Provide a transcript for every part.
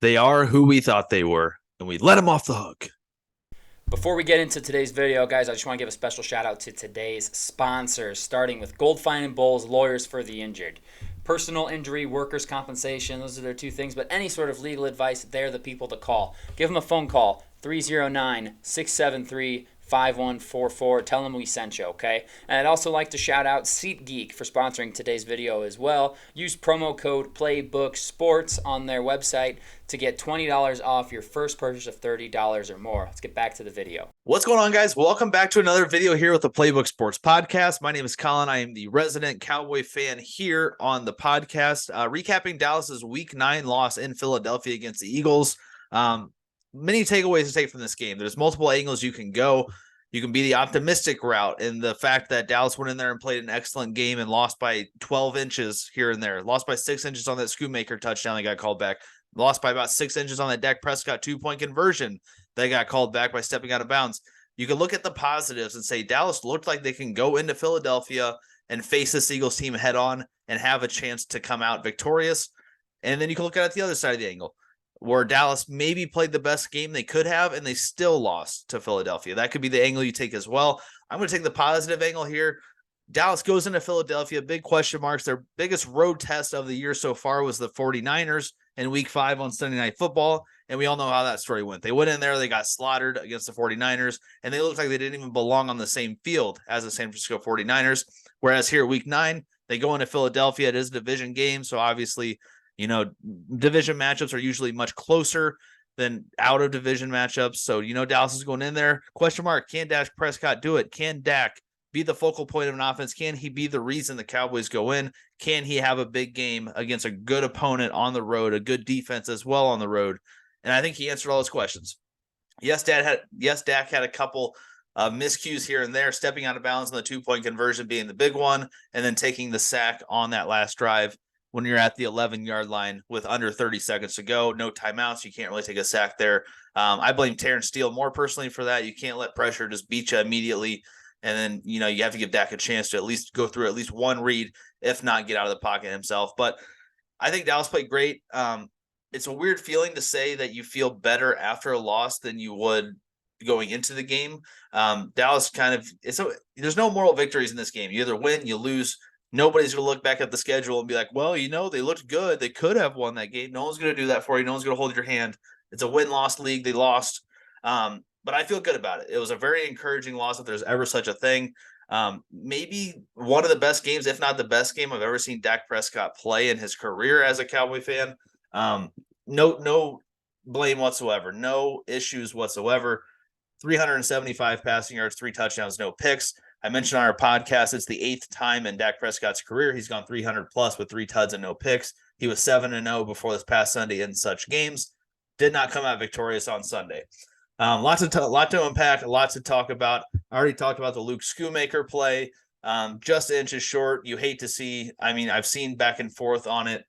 They are who we thought they were, and we let them off the hook. Before we get into today's video, guys, I just want to give a special shout out to today's sponsors, starting with Gold Fine and Bowles, lawyers for the injured. Personal injury, workers' compensation, those are their two things, but any sort of legal advice, they're the people to call. Give them a phone call, 309 673 5144. Tell them we sent you, okay? And I'd also like to shout out SeatGeek for sponsoring today's video as well. Use promo code PlayBookSports on their website to get $20 off your first purchase of $30 or more. Let's get back to the video. What's going on, guys? Welcome back to another video here with the Playbook Sports Podcast. My name is Colin. I am the resident Cowboy fan here on the podcast, recapping Dallas's Week 9 loss in Philadelphia against the Eagles. Many takeaways to take from this game. There's multiple angles you can go. You can be the optimistic route in the fact that Dallas went in there and played an excellent game and lost by 12 inches here and there. Lost by 6 inches on that Schoonmaker touchdown that got called back. Lost by about 6 inches on that Dak Prescott 2-point conversion that got called back by stepping out of bounds. You can look at the positives and say Dallas looked like they can go into Philadelphia and face this Eagles team head on and have a chance to come out victorious. And then you can look at it the other side of the angle, where Dallas maybe played the best game they could have, and they still lost to Philadelphia. That could be the angle you take as well. I'm going to take the positive angle here. Dallas goes into Philadelphia, big question marks. Their biggest road test of the year so far was the 49ers in Week 5 on Sunday Night Football, and we all know how that story went. They went in there, they got slaughtered against the 49ers, and they looked like they didn't even belong on the same field as the San Francisco 49ers, whereas here Week 9, they go into Philadelphia. It is a division game, so obviously – division matchups are usually much closer than out of division matchups. So, Dallas is going in there. Question mark, can Dak Prescott do it? Can Dak be the focal point of an offense? Can he be the reason the Cowboys go in? Can he have a big game against a good opponent on the road, a good defense as well on the road? And I think he answered all those questions. Yes, Dak had a couple miscues here and there, stepping out of bounds on the 2-point conversion being the big one, and then taking the sack on that last drive when you're at the 11-yard line with under 30 seconds to go, no timeouts. You can't really take a sack there. I blame Terrence Steele more personally for that. You can't let pressure just beat you immediately. And then, you have to give Dak a chance to at least go through at least one read, if not get out of the pocket himself. But I think Dallas played great. It's a weird feeling to say that you feel better after a loss than you would going into the game. Dallas there's no moral victories in this game. You either win, you lose. Nobody's going to look back at the schedule and be like, well, they looked good. They could have won that game. No one's going to do that for you. No one's going to hold your hand. It's a win-loss league. They lost. But I feel good about it. It was a very encouraging loss if there's ever such a thing. Maybe one of the best games, if not the best game I've ever seen Dak Prescott play in his career as a Cowboy fan. No blame whatsoever. No issues whatsoever. 375 passing yards, 3 touchdowns, no picks. I mentioned on our podcast, it's the 8th time in Dak Prescott's career he's gone 300 plus with 3 tuds and no picks. He was 7-0 before this past Sunday in such games. Did not come out victorious on Sunday. Lot to unpack, a lot to talk about. I already talked about the Luke Schoonmaker play. Just inches short. You hate to see. I've seen back and forth on it.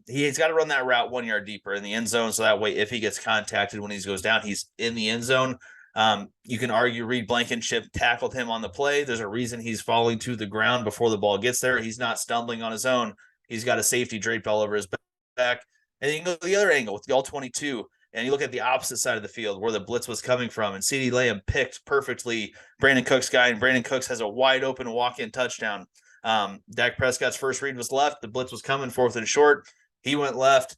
He's got to run that route 1 yard deeper in the end zone, so that way if he gets contacted when he goes down, he's in the end zone. You can argue Reed Blankenship tackled him on the play. There's a reason he's falling to the ground before the ball gets there. He's not stumbling on his own. He's got a safety draped all over his back. And then you can go to the other angle with the all-22, and you look at the opposite side of the field where the blitz was coming from, and CeeDee Lamb picked perfectly Brandon Cooks' guy, and Brandon Cooks has a wide-open walk-in touchdown. Dak Prescott's first read was left. The blitz was coming 4th and short. He went left.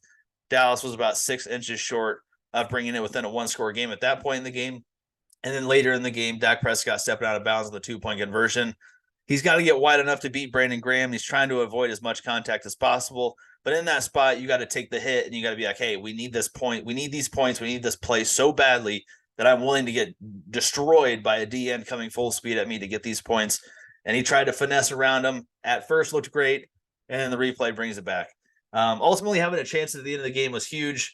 Dallas was about 6 inches short of bringing it within a 1-score game at that point in the game. And then later in the game, Dak Prescott stepping out of bounds on the 2-point conversion. He's got to get wide enough to beat Brandon Graham. He's trying to avoid as much contact as possible. But in that spot, you got to take the hit and you got to be like, hey, we need this point. We need these points. We need this play so badly that I'm willing to get destroyed by a D end coming full speed at me to get these points. And he tried to finesse around him. At first looked great, and the replay brings it back. Ultimately, having a chance at the end of the game was huge.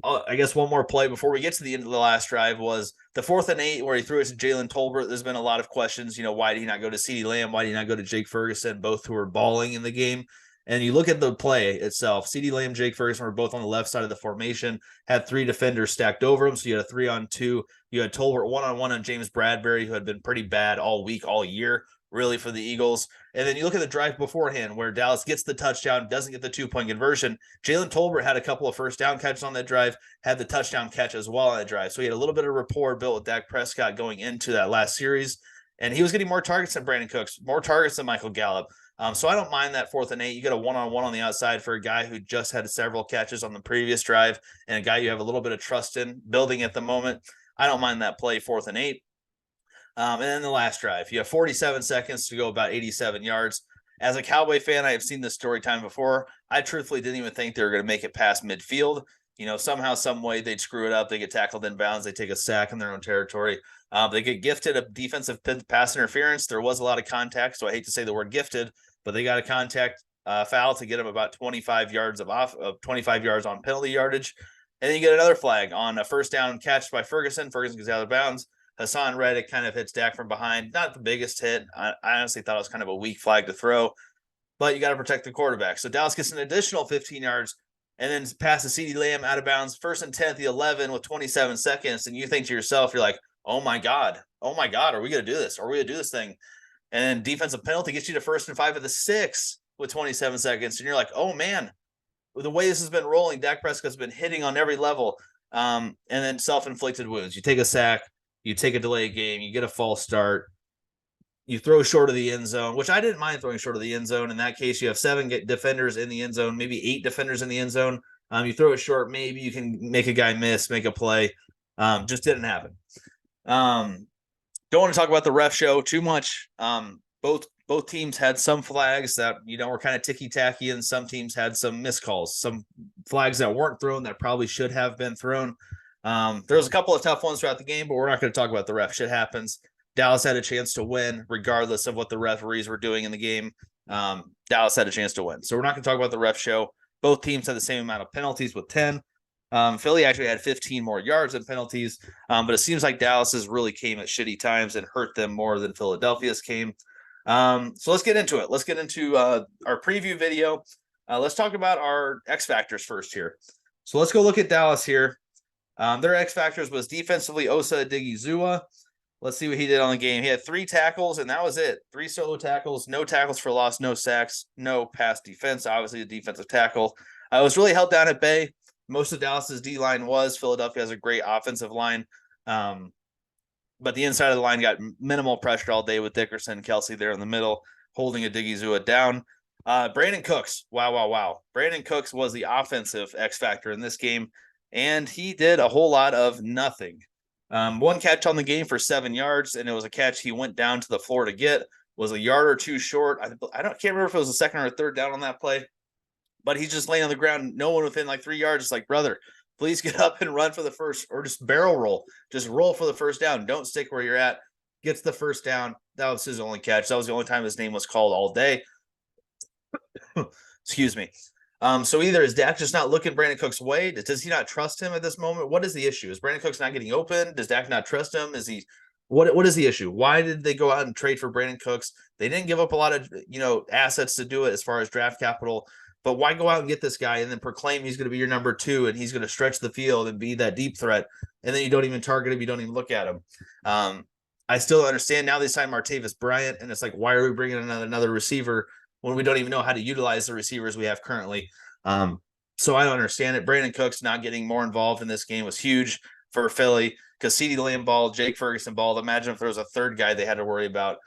I guess one more play before we get to the end of the last drive was the 4th and 8 where he threw it to Jalen Tolbert. There's been a lot of questions. Why did he not go to CeeDee Lamb? Why did he not go to Jake Ferguson, both who were balling in the game? And you look at the play itself. CeeDee Lamb, Jake Ferguson were both on the left side of the formation, had 3 defenders stacked over him. So you had a 3-on-2. You had Tolbert 1-on-1 on James Bradbury, who had been pretty bad all week, all year. really, for the Eagles. And then you look at the drive beforehand where Dallas gets the touchdown, doesn't get the 2-point conversion. Jalen Tolbert had a couple of first down catches on that drive, had the touchdown catch as well on that drive. So he had a little bit of rapport built with Dak Prescott going into that last series. And he was getting more targets than Brandon Cooks, more targets than Michael Gallup. So I don't mind that 4th and 8. You get a one-on-one on the outside for a guy who just had several catches on the previous drive and a guy you have a little bit of trust in building at the moment. I don't mind that play, 4th and 8. And then the last drive, you have 47 seconds to go about 87 yards. As a Cowboy fan, I have seen this story time before. I truthfully didn't even think they were going to make it past midfield. Somehow, some way they'd screw it up. They get tackled in bounds. They take a sack in their own territory. They get gifted a defensive pass interference. There was a lot of contact, so I hate to say the word gifted, but they got a contact foul to get them about 25 yards of 25 yards on penalty yardage. And then you get another flag on a first down catch by Ferguson. Ferguson gets out of bounds. Hassan Reddick kind of hits Dak from behind. Not the biggest hit. I honestly thought it was kind of a weak flag to throw, but you got to protect the quarterback. So Dallas gets an additional 15 yards and then passes CeeDee Lamb out of bounds. 1st and 10 at the 11 with 27 seconds. And you think to yourself, you're like, oh my God, are we going to do this? Are we going to do this thing? And then defensive penalty gets you to 1st and 5 at the 6 with 27 seconds. And you're like, oh man, the way this has been rolling, Dak Prescott's been hitting on every level. And then self-inflicted wounds. You take a sack. You take a delayed game, you get a false start, you throw short of the end zone, which I didn't mind throwing short of the end zone. In that case, you have 7 defenders in the end zone, maybe 8 defenders in the end zone. You throw it short, maybe you can make a guy miss, make a play. Just didn't happen. Don't want to talk about the ref show too much. Both teams had some flags that were kind of ticky-tacky, and some teams had some miscalls, some flags that weren't thrown that probably should have been thrown. There was a couple of tough ones throughout the game, but we're not going to talk about the ref. Shit happens. Dallas had a chance to win, regardless of what the referees were doing in the game. Dallas had a chance to win. So we're not going to talk about the ref show. Both teams had the same amount of penalties with 10. Philly actually had 15 more yards in penalties, but it seems like Dallas's really came at shitty times and hurt them more than Philadelphia's came. So let's get into it. Let's get into our preview video. Let's talk about our X factors first here. So let's go look at Dallas here. Their X factors was defensively Osa Odighizuwa. Let's see what he did on the game. He had 3 tackles, and that was it. 3 solo tackles, no tackles for loss, no sacks, no pass defense. Obviously, a defensive tackle. I was really held down at bay. Most of Dallas's D-line was. Philadelphia has a great offensive line. But the inside of the line got minimal pressure all day with Dickerson and Kelsey there in the middle, holding Odighizuwa down. Brandon Cooks. Wow. Brandon Cooks was the offensive X factor in this game. And he did a whole lot of nothing. 1 catch on the game for 7 yards, and it was a catch he went down to the floor to get. Was a yard or 2 short. I can't remember if it was a 2nd or a 3rd down on that play, but he's just laying on the ground. No one within like 3 yards. It's like, brother, please get up and run for the first, or just barrel roll. Just roll for the first down. Don't stick where you're at. Gets the first down. That was his only catch. That was the only time his name was called all day. Excuse me. So either is Dak just not looking Brandon Cooks' way? Does he not trust him at this moment? What is the issue? Is Brandon Cooks not getting open? Does Dak not trust him? Is he what is the issue? Why did they go out and trade for Brandon Cooks? They didn't give up a lot of assets to do it as far as draft capital, but why go out and get this guy and then proclaim he's going to be your number 2 and he's going to stretch the field and be that deep threat, and then you don't even target him, you don't even look at him. I still understand now they signed Martavis Bryant, and it's like, why are we bringing another receiver when we don't even know how to utilize the receivers we have currently? So I don't understand it. Brandon Cooks not getting more involved in this game was huge for Philly, because CeeDee Lamb ball, Jake Ferguson ball. Imagine if there was a 3rd guy they had to worry about.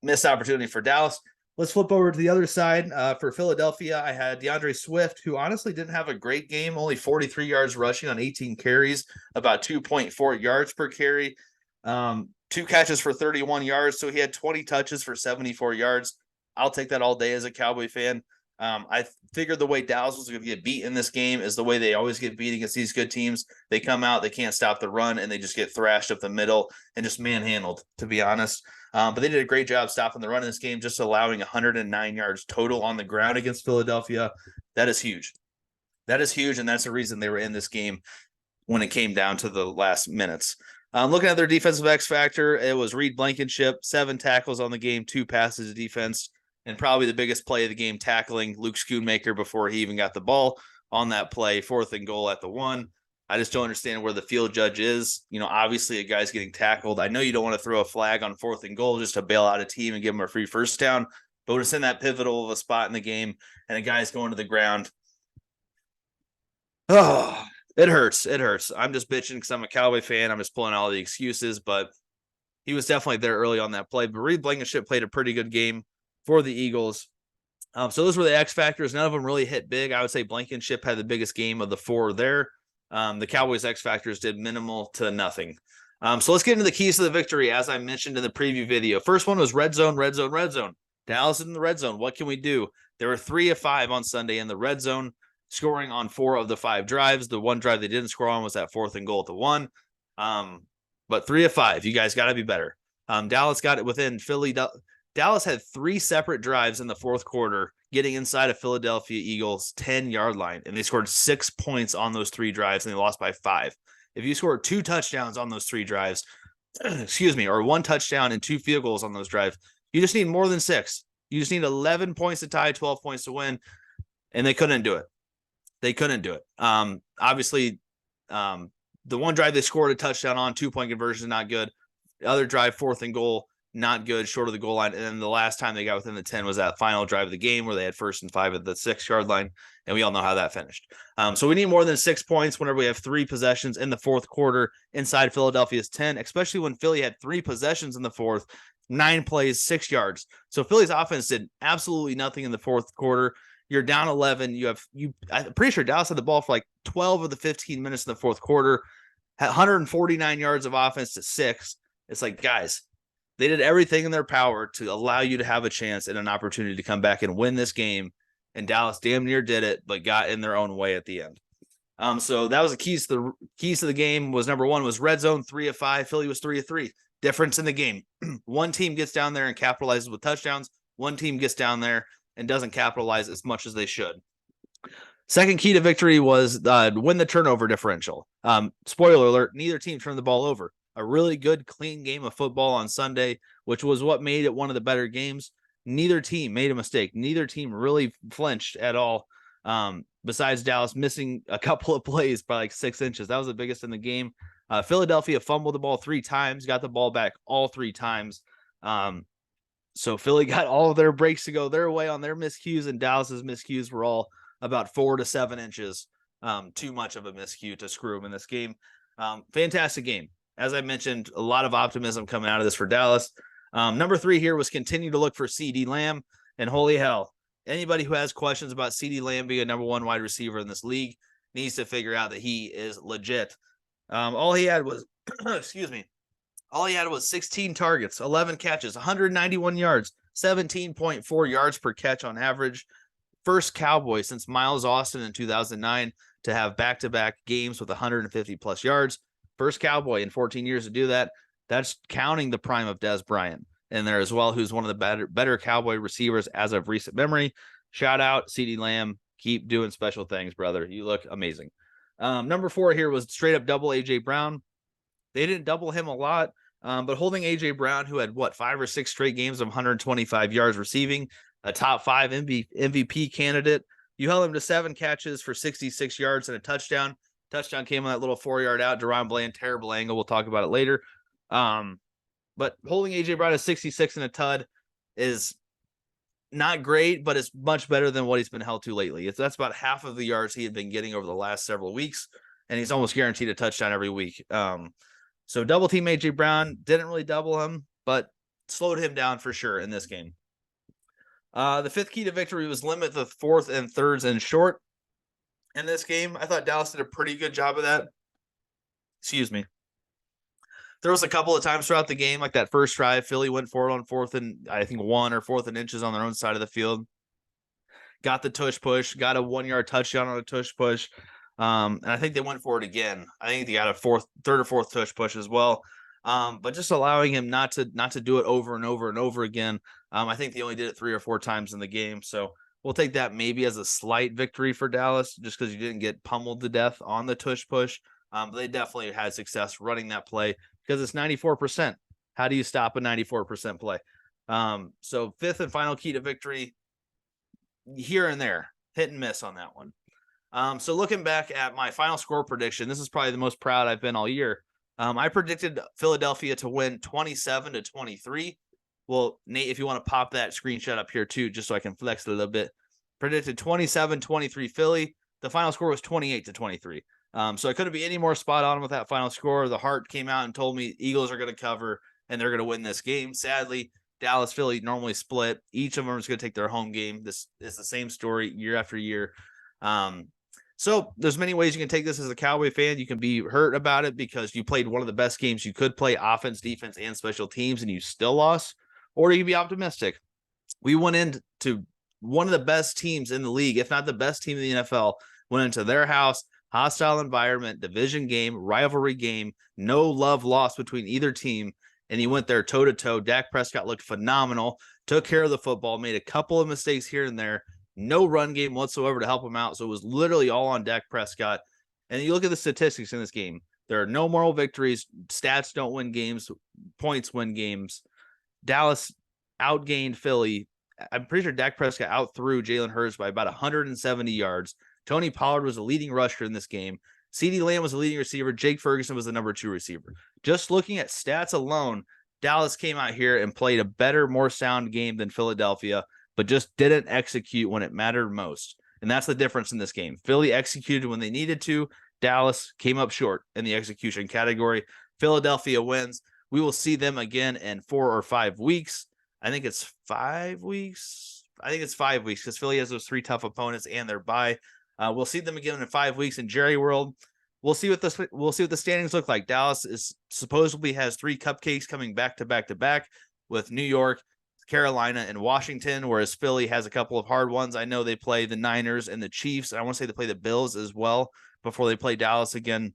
Missed opportunity for Dallas. Let's flip over to the other side. For Philadelphia, I had DeAndre Swift, who honestly didn't have a great game, only 43 yards rushing on 18 carries, about 2.4 yards per carry. 2 catches for 31 yards, so he had 20 touches for 74 yards. I'll take that all day as a Cowboy fan. I figured the way Dallas was going to get beat in this game is the way they always get beat against these good teams. They come out, they can't stop the run, and they just get thrashed up the middle and just manhandled, to be honest. But they did a great job stopping the run in this game, just allowing 109 yards total on the ground against Philadelphia. That is huge. That is huge, and that's the reason they were in this game when it came down to the last minutes. Looking at their defensive X factor, it was Reed Blankenship, 7 tackles on the game, 2 passes to defense, and probably the biggest play of the game, tackling Luke Schoonmaker before he even got the ball on that play, 4th and goal at the 1. I just don't understand where the field judge is. Obviously a guy's getting tackled. I know you don't want to throw a flag on 4th and goal just to bail out a team and give them a free first down, but when it's in that pivotal of a spot in the game and a guy's going to the ground, oh, it hurts. It hurts. I'm just bitching because I'm a Cowboy fan. I'm just pulling all the excuses, but he was definitely there early on that play. But Reed Blankenship played a pretty good game for the Eagles. So those were the X factors. None of them really hit big. I would say Blankenship had the biggest game of the 4 there. The Cowboys X factors did minimal to nothing. So let's get into the keys to the victory, as I mentioned in the preview video. First one was red zone, red zone, red zone. Dallas in the red zone. What can we do? There were 3 of 5 on Sunday in the red zone, scoring on 4 of the 5 drives. The one drive they didn't score on was that 4th and goal at the 1. But 3 of 5. You guys got to be better. Dallas got it within Philly. Dallas had 3 separate drives in the 4th quarter, getting inside of Philadelphia Eagles 10-yard line, and they scored 6 points on those 3 drives, and they lost by 5. If you scored 2 touchdowns on those 3 drives, or 1 touchdown and 2 field goals on those drives, you just need more than 6. You just need 11 points to tie, 12 points to win, and they couldn't do it. They couldn't do it. Obviously, the one drive they scored a touchdown on, 2-point conversion, not good. The other drive, 4th and goal, not good, short of the goal line. And then the last time they got within the 10 was that final drive of the game where they had 1st and 5 at the 6-yard line. And we all know how that finished. So we need more than 6 points whenever we have 3 possessions in the 4th quarter inside Philadelphia's 10, especially when Philly had 3 possessions in the 4th, 9 plays, 6 yards. So Philly's offense did absolutely nothing in the 4th quarter. You're down 11. I'm pretty sure Dallas had the ball for like 12 of the 15 minutes in the 4th quarter, had 149 yards of offense to 6. It's like, guys, they did everything in their power to allow you to have a chance and an opportunity to come back and win this game. And Dallas damn near did it, but got in their own way at the end. So that was the keys to the game. Was number 1 was red zone, 3 of 5. Philly was 3 of 3. Difference in the game. One team gets down there and capitalizes with touchdowns. One team gets down there and doesn't capitalize as much as they should. Second key to victory was win the turnover differential. Spoiler alert, neither team turned the ball over. A really good, clean game of football on Sunday, which was what made it one of the better games. Neither team made a mistake. Neither team really flinched at all, besides Dallas missing a couple of plays by like 6 inches. That was the biggest in the game. Philadelphia fumbled the ball 3 times, got the ball back all 3 times. So Philly got all of their breaks to go their way on their miscues, and Dallas's miscues were all about 4 to 7 inches. Too much of a miscue to screw them in this game. Fantastic game. As I mentioned, a lot of optimism coming out of this for Dallas. Number 3 here was continue to look for CeeDee Lamb. And holy hell, anybody who has questions about CeeDee Lamb being a number 1 wide receiver in this league needs to figure out that he is legit. All he had was, all he had was 16 targets, 11 catches, 191 yards, 17.4 yards per catch on average. First Cowboy since Miles Austin in 2009 to have back-to-back games with 150-plus yards. First Cowboy in 14 years to do that. That's counting the prime of Dez Bryant in there as well, who's one of the better Cowboy receivers as of recent memory. Shout out CeeDee Lamb. Keep doing special things, brother. You look amazing. Number 4 here was straight up double A.J. Brown. They didn't double him a lot, but holding A.J. Brown, who had, 5 or 6 straight games of 125 yards receiving, a top 5 MVP candidate. You held him to 7 catches for 66 yards and a touchdown. Touchdown came on that little 4-yard out. Deron Bland, terrible angle. We'll talk about it later. But holding A.J. Brown to 66 and a tud is not great, but it's much better than what he's been held to lately. That's about half of the yards he had been getting over the last several weeks, and he's almost guaranteed a touchdown every week. So double team A.J. Brown, didn't really double him, but slowed him down for sure in this game. The 5th key to victory was limit the 4th and 3rds and short. In this game, I thought Dallas did a pretty good job of that. Excuse me. There was a couple of times throughout the game, like that first drive, Philly went for it on 4th and I think 1 or 4th and inches on their own side of the field. Got the tush push, got a 1-yard touchdown on a tush push. And I think they went for it again. I think they got a 3rd or 4th tush push as well. But just allowing him not to do it over and over and over again. I think they only did it 3 or 4 times in the game. So we'll take that maybe as a slight victory for Dallas, just because you didn't get pummeled to death on the tush push. But they definitely had success running that play because it's 94%. How do you stop a 94% play? So 5th and final key to victory, here and there, hit and miss on that one. So looking back at my final score prediction, this is probably the most proud I've been all year. I predicted Philadelphia to win 27-23. Well, Nate, if you want to pop that screenshot up here too, just so I can flex it a little bit. Predicted 27-23 Philly. The final score was 28-23. So I couldn't be any more spot on with that final score. The heart came out and told me Eagles are going to cover and they're going to win this game. Sadly, Dallas, Philly normally split. Each of them is going to take their home game. This is the same story year after year. So there's many ways you can take this as a Cowboy fan. You can be hurt about it because you played one of the best games you could play, offense, defense, and special teams, and you still lost. Or you can be optimistic. We went into one of the best teams in the league, if not the best team in the NFL, went into their house, hostile environment, division game, rivalry game, no love lost between either team, and he went there toe-to-toe. Dak Prescott looked phenomenal, took care of the football, made a couple of mistakes here and there, no run game whatsoever to help him out. So it was literally all on Dak Prescott. And you look at the statistics in this game. There are no moral victories. Stats don't win games. Points win games. Dallas outgained Philly. I'm pretty sure Dak Prescott outthrew Jalen Hurts by about 170 yards. Tony Pollard was the leading rusher in this game. CeeDee Lamb was the leading receiver. Jake Ferguson was the number 2 receiver. Just looking at stats alone, Dallas came out here and played a better, more sound game than Philadelphia, but just didn't execute when it mattered most. And that's the difference in this game. Philly executed when they needed to. Dallas came up short in the execution category. Philadelphia wins. We will see them again in 4 or 5 weeks. I think it's 5 weeks. I think it's 5 weeks because Philly has those 3 tough opponents and their bye. We'll see them again in 5 weeks in Jerry World. We'll see what the standings look like. Dallas is supposedly has 3 cupcakes coming back to back with New York, Carolina, and Washington, whereas Philly has a couple of hard ones. I know they play the Niners and the Chiefs. I want to say they play the Bills as well before they play Dallas again.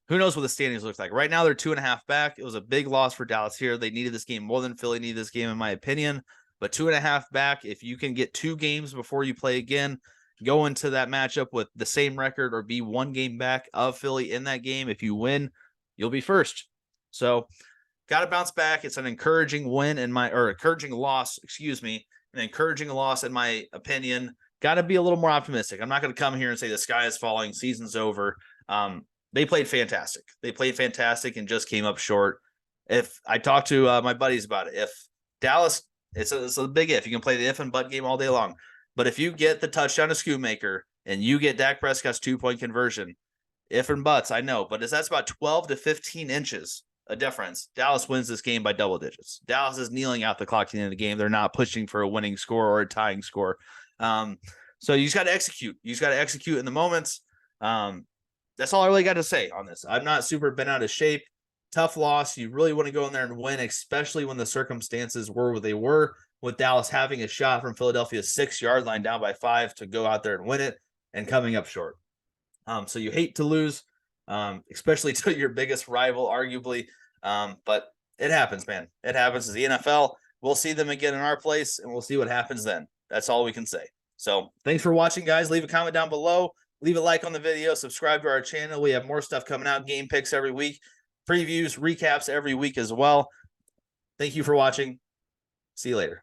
Who knows what the standings look like? Right now, they're 2.5 back. It was a big loss for Dallas here. They needed this game more than Philly needed this game, in my opinion. But 2.5 back, if you can get 2 games before you play again, go into that matchup with the same record or be 1 game back of Philly in that game. If you win, you'll be first. So got to bounce back. It's an encouraging encouraging loss, an encouraging loss in my opinion. Got to be a little more optimistic. I'm not going to come here and say the sky is falling, season's over. They played fantastic. They played fantastic and just came up short. If I talk to my buddies about it, if Dallas, it's a big if. You can play the if and but game all day long. But if you get the touchdown to Schoonmaker and you get Dak Prescott's 2-point conversion, if and buts, I know, but that's about 12 to 15 inches a difference. Dallas wins this game by double digits. Dallas is kneeling out the clock at the end of the game. They're not pushing for a winning score or a tying score. So you just got to execute. You just got to execute in the moments. That's all I really got to say on this. I'm not super bent out of shape. Tough loss. You really want to go in there and win, especially when the circumstances were what they were, with Dallas having a shot from Philadelphia's 6-yard line down by 5 to go out there and win it and coming up short. So you hate to lose, especially to your biggest rival, arguably. But it happens, man. It happens. It's the NFL. We'll see them again in our place, and we'll see what happens then. That's all we can say. So thanks for watching, guys. Leave a comment down below. Leave a like on the video. Subscribe to our channel. We have more stuff coming out. Game picks every week. Previews, recaps every week as well. Thank you for watching. See you later.